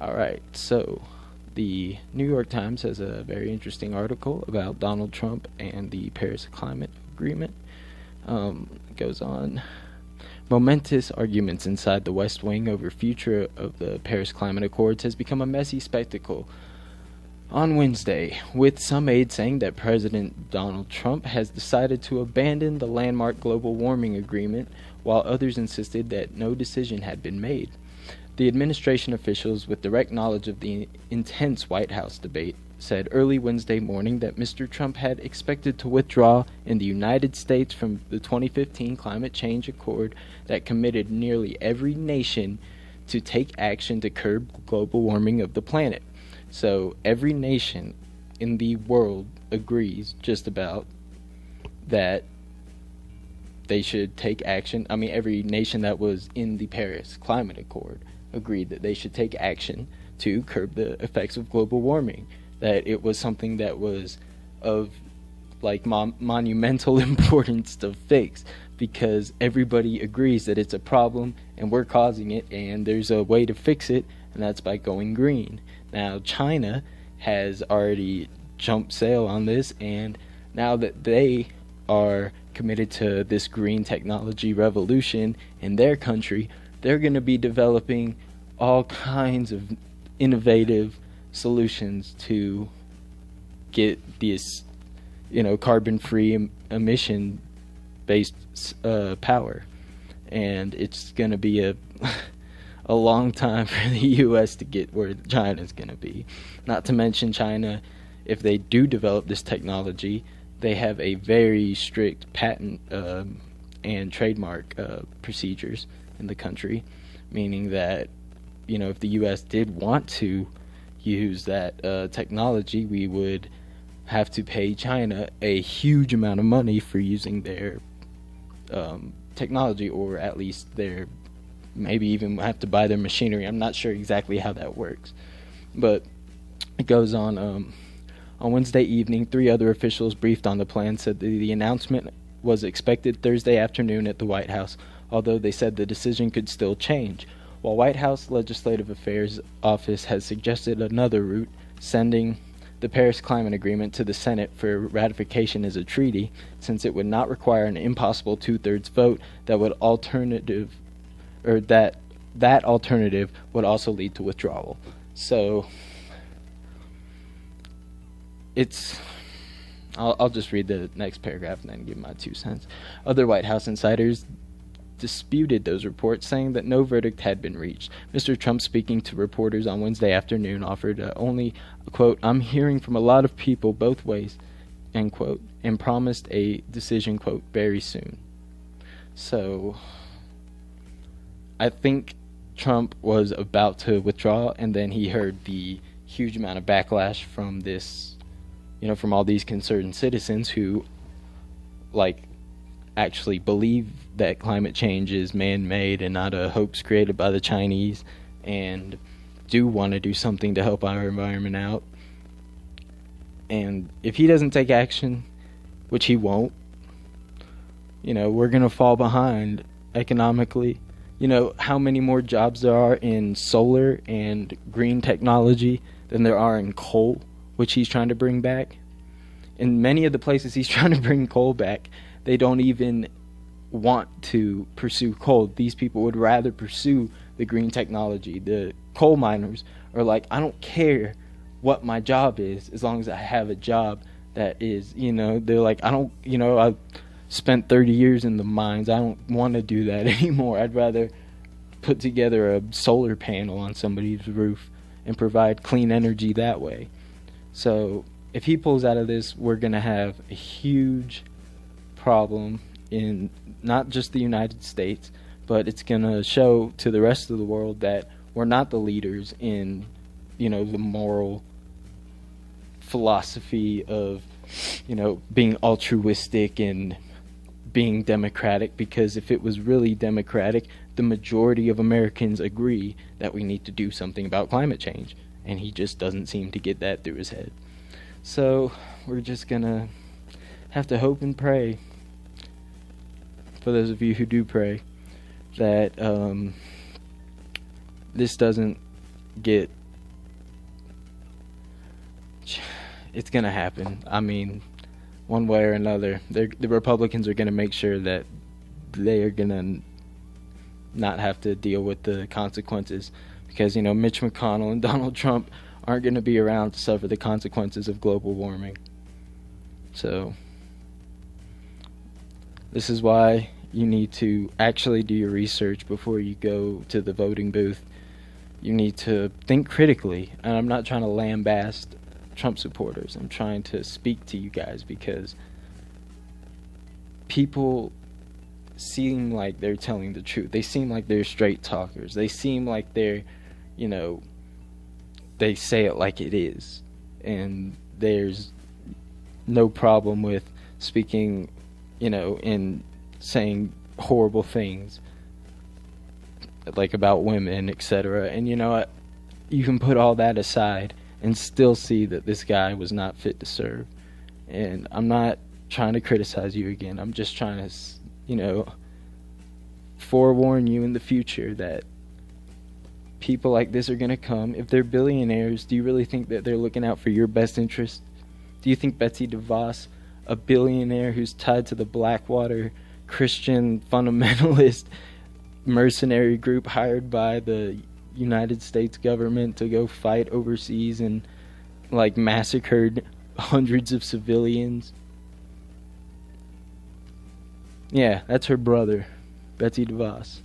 All right, so the New York Times has a very interesting article about Donald Trump and the Paris Climate Agreement. It goes on. Momentous arguments inside the West Wing over future of the Paris Climate Accords has become a messy spectacle on Wednesday, with some aides saying that President Donald Trump has decided to abandon the landmark global warming agreement, while others insisted that no decision had been made. The administration officials, with direct knowledge of the intense White House debate, said early Wednesday morning that Mr. Trump had expected to withdraw in the United States from the 2015 climate change accord that committed nearly every nation to take action to curb global warming of the planet. So every nation in the world agrees just about that they should take action. I mean, every nation that was in the Paris Climate Accord agreed that they should take action to curb the effects of global warming, that it was something that was of like monumental importance to fix, because everybody agrees that it's a problem and we're causing it, and there's a way to fix it, and that's by going green. Now China has already jumped sail on this, and now that they are committed to this green technology revolution in their country, they're going to be developing all kinds of innovative solutions to get this, carbon-free emission-based power. And it's going to be a a long time for the U.S. to get where China's going to be. Not to mention China, if they do develop this technology, they have a very strict patent and trademark procedures in the country, meaning that, if the U.S. did want to use that technology, we would have to pay China a huge amount of money for using their technology, or at least their, maybe even have to buy their machinery. I'm not sure exactly how that works. But it goes on. On Wednesday evening, 3 other officials briefed on the plan said that the announcement was expected Thursday afternoon at the White House, although they said the decision could still change. While White House Legislative Affairs Office has suggested another route, sending the Paris Climate Agreement to the Senate for ratification as a treaty, since it would not require an impossible 2/3 vote that would that alternative would also lead to withdrawal. So I'll just read the next paragraph and then give my 2 cents. Other White House insiders disputed those reports, saying that no verdict had been reached. Mr. Trump, speaking to reporters on Wednesday afternoon, offered only, quote, "I'm hearing from a lot of people both ways," end quote, and promised a decision, quote, "very soon." So I think Trump was about to withdraw, and then he heard the huge amount of backlash from this, from all these concerned citizens who, actually believe that climate change is man-made and not a hoax created by the Chinese, and do want to do something to help our environment out. And if he doesn't take action, which he won't, we're going to fall behind economically. How many more jobs there are in solar and green technology than there are in coal, which he's trying to bring back. In many of the places he's trying to bring coal back, they don't even want to pursue coal. These people would rather pursue the green technology. The coal miners are like, I don't care what my job is as long as I have a job that is, they're like, I've spent 30 years in the mines. I don't want to do that anymore. I'd rather put together a solar panel on somebody's roof and provide clean energy that way. So if he pulls out of this, we're going to have a huge problem in not just the United States, but it's going to show to the rest of the world that we're not the leaders in, the moral philosophy of, being altruistic and being democratic, because if it was really democratic, the majority of Americans agree that we need to do something about climate change, and he just doesn't seem to get that through his head. So we're just going to have to hope and pray, for those of you who do pray, that this doesn't get it's gonna happen. I mean, one way or another, the Republicans are gonna make sure that they are gonna not have to deal with the consequences, because Mitch McConnell and Donald Trump aren't gonna be around to suffer the consequences of global warming. So this is why you need to actually do your research before you go to the voting booth. You need to think critically. And I'm not trying to lambaste Trump supporters. I'm trying to speak to you guys, because people seem like they're telling the truth. They seem like they're straight talkers. They seem like they're, they say it like it is. And there's no problem with speaking, and saying horrible things like about women, etc. And you can put all that aside and still see that this guy was not fit to serve. And I'm not trying to criticize you again. I'm just trying to, forewarn you in the future that people like this are going to come. If they're billionaires, do you really think that they're looking out for your best interest? Do you think Betsy DeVos, a billionaire who's tied to the Blackwater Christian fundamentalist mercenary group hired by the United States government to go fight overseas and massacred hundreds of civilians? Yeah, that's her brother, Betsy DeVos.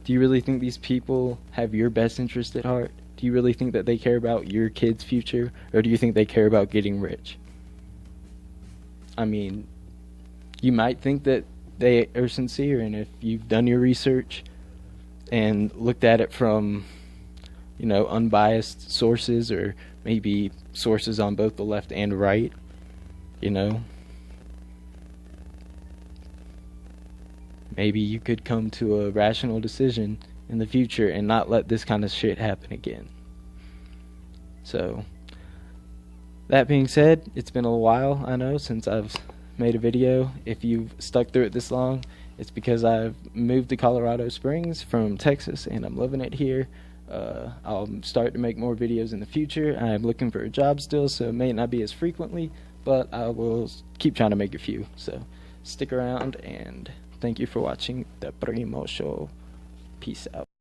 Do you really think these people have your best interest at heart? Do you really think that they care about your kids' future? Or do you think they care about getting rich? I mean, you might think that they are sincere, and if you've done your research and looked at it from, unbiased sources, or maybe sources on both the left and right, maybe you could come to a rational decision in the future and not let this kind of shit happen again. So, that being said, it's been a while, I know, since I've made a video. If you've stuck through it this long, it's because I've moved to Colorado Springs from Texas, and I'm loving it here. I'll start to make more videos in the future. I'm looking for a job still, so it may not be as frequently, but I will keep trying to make a few. So, stick around, and thank you for watching The Primo Show. Peace out.